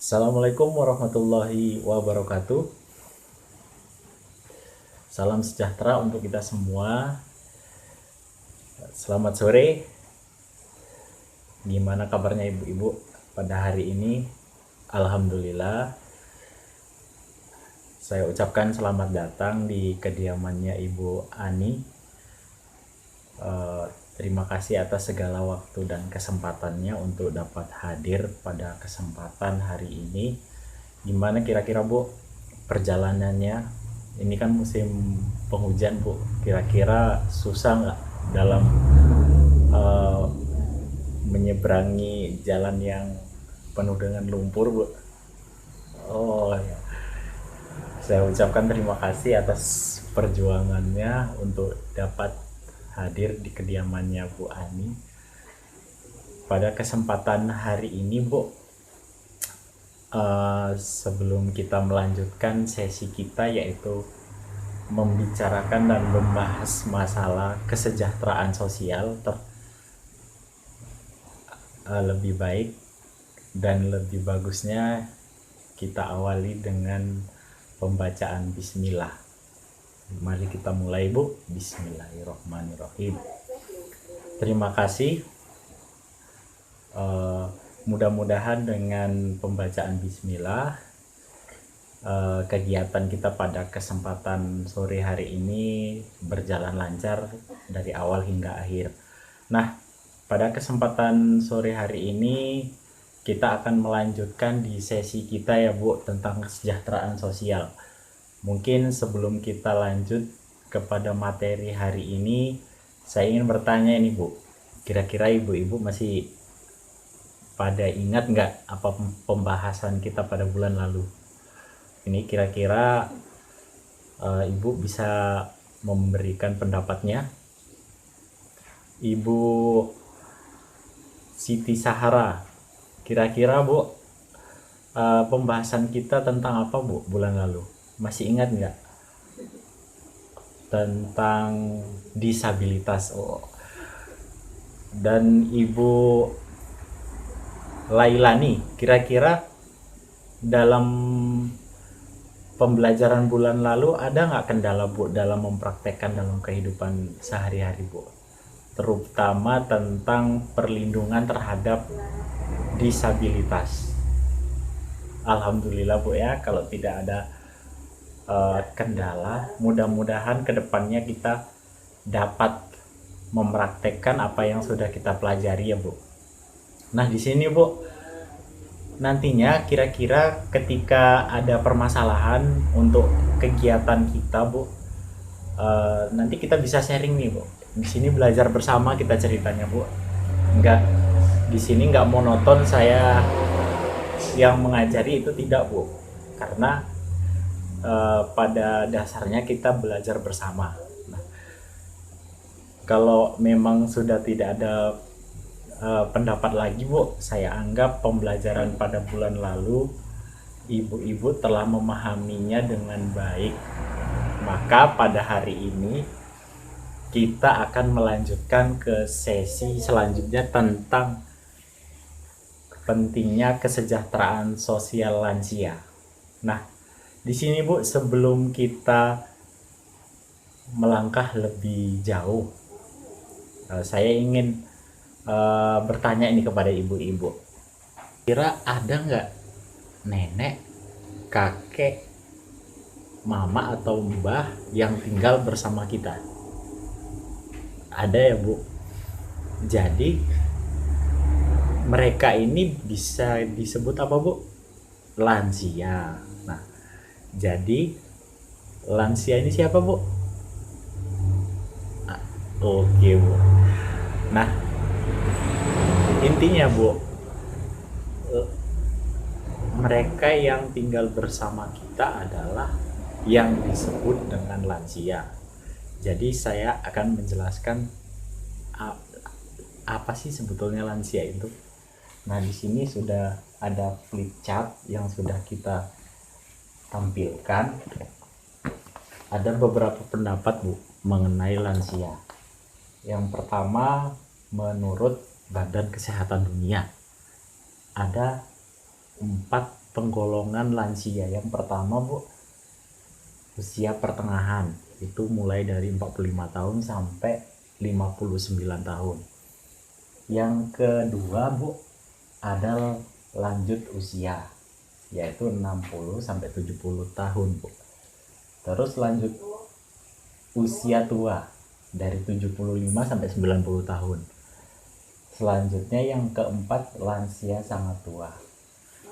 Assalamualaikum warahmatullahi wabarakatuh. Salam sejahtera untuk kita semua. Selamat sore. Gimana kabarnya ibu-ibu pada hari ini? Alhamdulillah. Saya ucapkan selamat datang di kediamannya Ibu Ani. Terima kasih atas segala waktu dan kesempatannya untuk dapat hadir pada kesempatan hari ini. Gimana kira-kira Bu perjalanannya? Ini kan musim penghujan Bu. Kira-kira susah nggak dalam menyeberangi jalan yang penuh dengan lumpur Bu? Oh ya. Saya ucapkan terima kasih atas perjuangannya untuk dapat hadir di kediamannya Bu Ani. Pada kesempatan hari ini Bu, sebelum kita melanjutkan sesi kita yaitu membicarakan dan membahas masalah kesejahteraan sosial, lebih baik dan lebih bagusnya kita awali dengan pembacaan bismillah. Mari kita mulai Bu. Bismillahirrahmanirrahim. Terima kasih. Mudah-mudahan dengan pembacaan bismillah kegiatan kita pada kesempatan sore hari ini berjalan lancar dari awal hingga akhir. Nah, pada kesempatan sore hari ini kita akan melanjutkan di sesi kita ya Bu tentang kesejahteraan sosial. Mungkin sebelum kita lanjut kepada materi hari ini, saya ingin bertanya ini Bu, kira-kira ibu-ibu masih pada ingat nggak apa pembahasan kita pada bulan lalu? Ini kira-kira ibu bisa memberikan pendapatnya. Ibu Siti Sahara, kira-kira Bu pembahasan kita tentang apa Bu bulan lalu? Masih ingat nggak? Tentang disabilitas. Dan Ibu Lailani, kira-kira dalam pembelajaran bulan lalu ada nggak kendala Bu dalam mempraktekkan dalam kehidupan sehari-hari Bu, terutama tentang perlindungan terhadap disabilitas? Alhamdulillah Bu ya, kalau tidak ada kendala, mudah-mudahan kedepannya kita dapat mempraktekkan apa yang sudah kita pelajari ya Bu. Nah di sini Bu, nantinya kira-kira ketika ada permasalahan untuk kegiatan kita Bu, nanti kita bisa sharing nih Bu. Di sini belajar bersama kita ceritanya Bu. Enggak, di sini nggak monoton saya yang mengajari, itu tidak Bu, karena pada dasarnya kita belajar bersama. Nah, kalau memang sudah tidak ada pendapat lagi Bu, saya anggap pembelajaran pada bulan lalu ibu-ibu telah memahaminya dengan baik. Maka pada hari ini kita akan melanjutkan ke sesi selanjutnya tentang pentingnya kesejahteraan sosial lansia. Nah, di sini Bu, sebelum kita melangkah lebih jauh, saya ingin bertanya ini kepada ibu-ibu. Kira ada nggak nenek, kakek, mama atau mbah yang tinggal bersama kita? Ada ya Bu. Jadi mereka ini bisa disebut apa Bu? Lansia. Nah, jadi lansia ini siapa Bu? Oke Bu. Nah, intinya Bu, mereka yang tinggal bersama kita adalah yang disebut dengan lansia. Jadi saya akan menjelaskan apa sih sebetulnya lansia itu. Nah, di sini sudah ada flip chart yang sudah kita tampilkan. Ada beberapa pendapat Bu mengenai lansia. Yang pertama, menurut Badan Kesehatan Dunia ada 4 penggolongan lansia. Yang pertama Bu, usia pertengahan, itu mulai dari 45 tahun sampai 59 tahun. Yang kedua Bu, ada lanjut usia, yaitu 60 sampai 70 tahun Bu. Terus lanjut usia tua dari 75 sampai 90 tahun. Selanjutnya yang keempat, lansia sangat tua,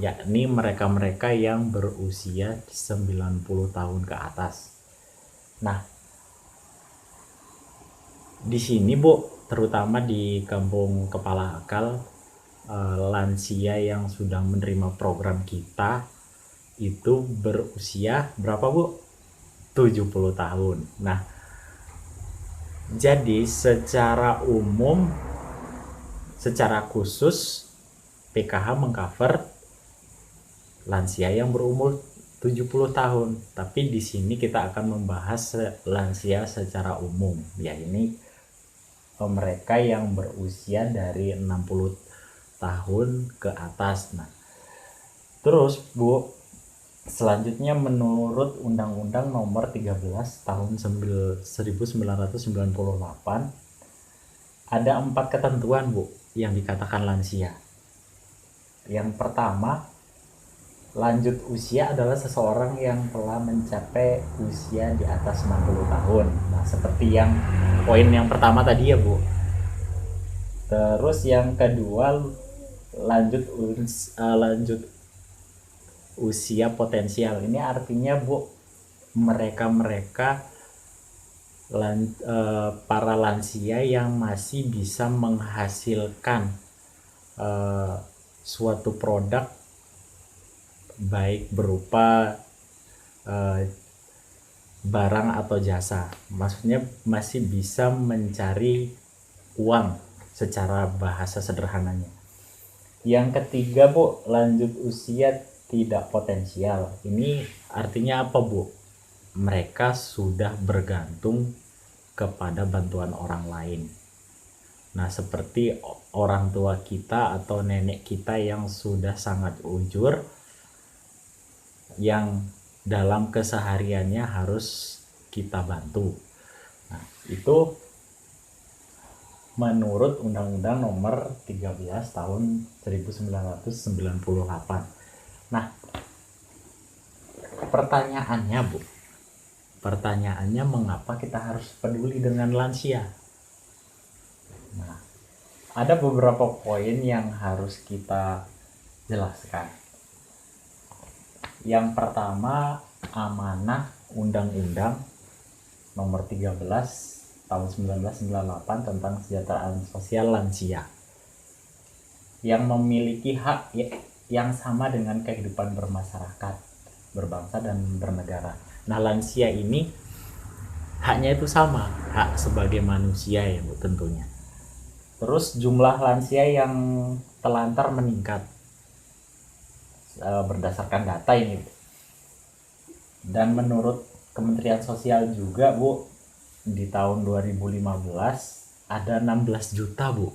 yakni mereka-mereka yang berusia 90 tahun ke atas. Nah, di sini Bu, terutama di Kampung Kepala Akal, lansia yang sudah menerima program kita itu berusia berapa Bu? 70 tahun. Nah, jadi secara umum, secara khusus PKH mengcover lansia yang berumur 70 tahun. Tapi di sini kita akan membahas lansia secara umum, yaitu mereka yang berusia dari 60 tahun ke atas. Nah, terus Bu, selanjutnya menurut Undang-Undang Nomor 13 Tahun 1998 ada 4 ketentuan Bu yang dikatakan lansia. Yang pertama, lanjut usia adalah seseorang yang telah mencapai usia di atas 60 tahun. Nah, seperti yang poin yang pertama tadi ya Bu. Terus yang kedua, lanjut usia potensial. Ini artinya Bu, mereka-mereka para lansia yang masih bisa menghasilkan suatu produk baik berupa barang atau jasa. Maksudnya masih bisa mencari uang secara bahasa sederhananya. Yang ketiga Bu, lanjut usia tidak potensial. Ini artinya apa Bu? Mereka sudah bergantung kepada bantuan orang lain. Nah, seperti orang tua kita atau nenek kita yang sudah sangat ujur, yang dalam kesehariannya harus kita bantu. Nah, itu menurut Undang-Undang Nomor 13 Tahun 1998. Nah, pertanyaannya mengapa kita harus peduli dengan lansia? Nah, ada beberapa poin yang harus kita jelaskan. Yang pertama, amanah Undang-Undang Nomor 13 Tahun 1998 tentang kesejahteraan sosial lansia, yang memiliki hak yang sama dengan kehidupan bermasyarakat, berbangsa dan bernegara. Nah, lansia ini haknya itu sama, hak sebagai manusia ya Bu, tentunya. Terus jumlah lansia yang telantar meningkat berdasarkan data ini Bu. Dan menurut Kementerian Sosial juga Bu, di tahun 2015 ada 16 juta Bu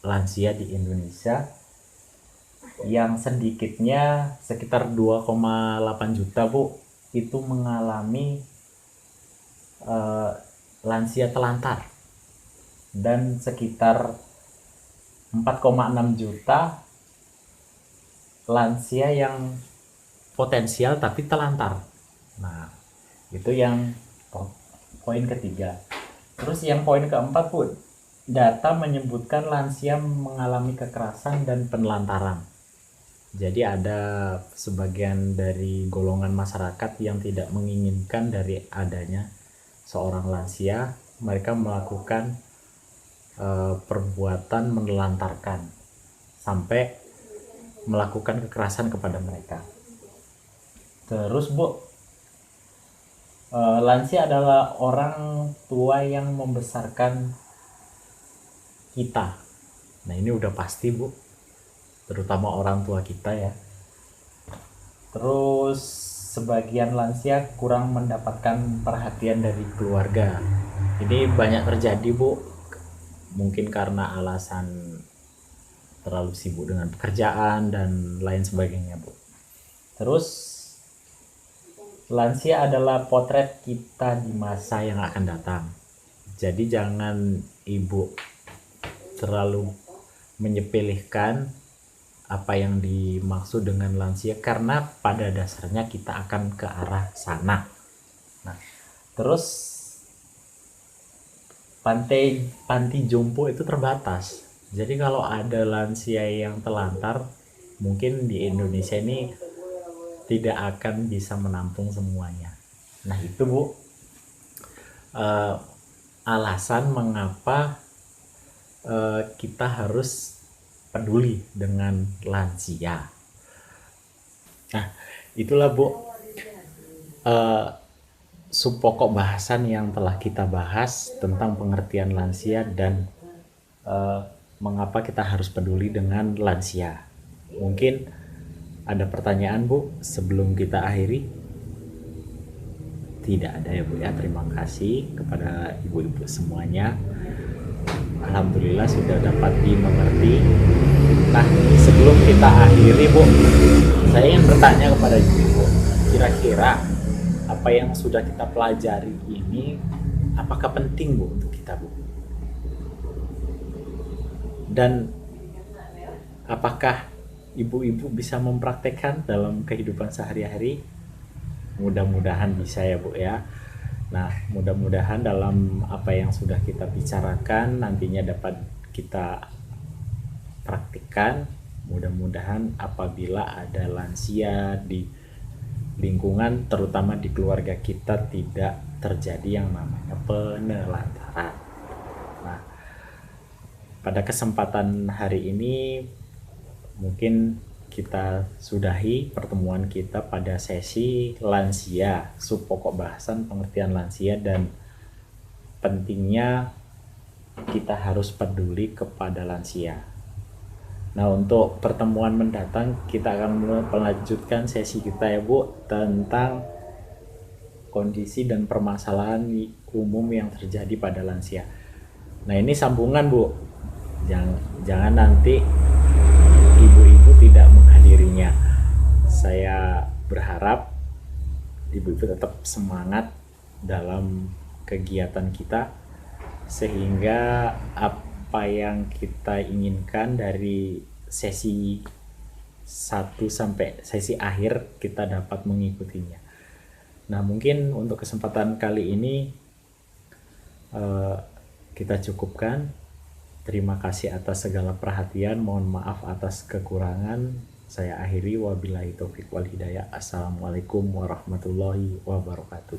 lansia di Indonesia, yang sedikitnya sekitar 2,8 juta Bu itu mengalami lansia telantar, dan sekitar 4,6 juta lansia yang potensial tapi telantar. Nah, itu yang poin ketiga. Terus yang poin keempat Bu, data menyebutkan lansia mengalami kekerasan dan penelantaran. Jadi ada sebagian dari golongan masyarakat yang tidak menginginkan dari adanya seorang lansia, mereka melakukan perbuatan menelantarkan sampai melakukan kekerasan kepada mereka. Terus Bu, lansia adalah orang tua yang membesarkan kita. Nah, ini udah pasti Bu, terutama orang tua kita ya. Terus sebagian lansia kurang mendapatkan perhatian dari keluarga. Ini banyak terjadi Bu, mungkin karena alasan terlalu sibuk dengan pekerjaan dan lain sebagainya Bu. Terus lansia adalah potret kita di masa yang akan datang. Jadi jangan ibu terlalu menyepelekan apa yang dimaksud dengan lansia, karena pada dasarnya kita akan ke arah sana. Nah, terus panti jompo itu terbatas. Jadi kalau ada lansia yang telantar, mungkin di Indonesia ini tidak akan bisa menampung semuanya. Nah itu Bu, alasan mengapa kita harus peduli dengan lansia. Nah itulah Bu, subpokok bahasan yang telah kita bahas tentang pengertian lansia dan mengapa kita harus peduli dengan lansia. Mungkin ada pertanyaan Bu sebelum kita akhiri? Tidak ada ya Bu ya. Terima kasih kepada ibu-ibu semuanya. Alhamdulillah sudah dapat dimengerti. Nah sebelum kita akhiri Bu, saya ingin bertanya kepada ibu-ibu, kira-kira apa yang sudah kita pelajari ini apakah penting Bu untuk kita Bu? Dan apakah ibu-ibu bisa mempraktekkan dalam kehidupan sehari-hari? Mudah-mudahan bisa ya Bu ya. Nah mudah-mudahan dalam apa yang sudah kita bicarakan nantinya dapat kita praktikkan. Mudah-mudahan apabila ada lansia di lingkungan, terutama di keluarga kita, tidak terjadi yang namanya penelantaran. Nah pada kesempatan hari ini mungkin kita sudahi pertemuan kita pada sesi lansia, subpokok bahasan pengertian lansia dan pentingnya kita harus peduli kepada lansia. Nah untuk pertemuan mendatang kita akan melanjutkan sesi kita ya Bu tentang kondisi dan permasalahan umum yang terjadi pada lansia. Nah ini sambungan Bu, jangan nanti ibu-ibu tidak menghadirinya. Saya berharap ibu-ibu tetap semangat dalam kegiatan kita sehingga apa yang kita inginkan dari sesi 1 sampai sesi akhir kita dapat mengikutinya. Nah mungkin untuk kesempatan kali ini kita cukupkan. Terima kasih atas segala perhatian, mohon maaf atas kekurangan. Saya akhiri, wabillahi taufik wal hidayah. Assalamualaikum warahmatullahi wabarakatuh.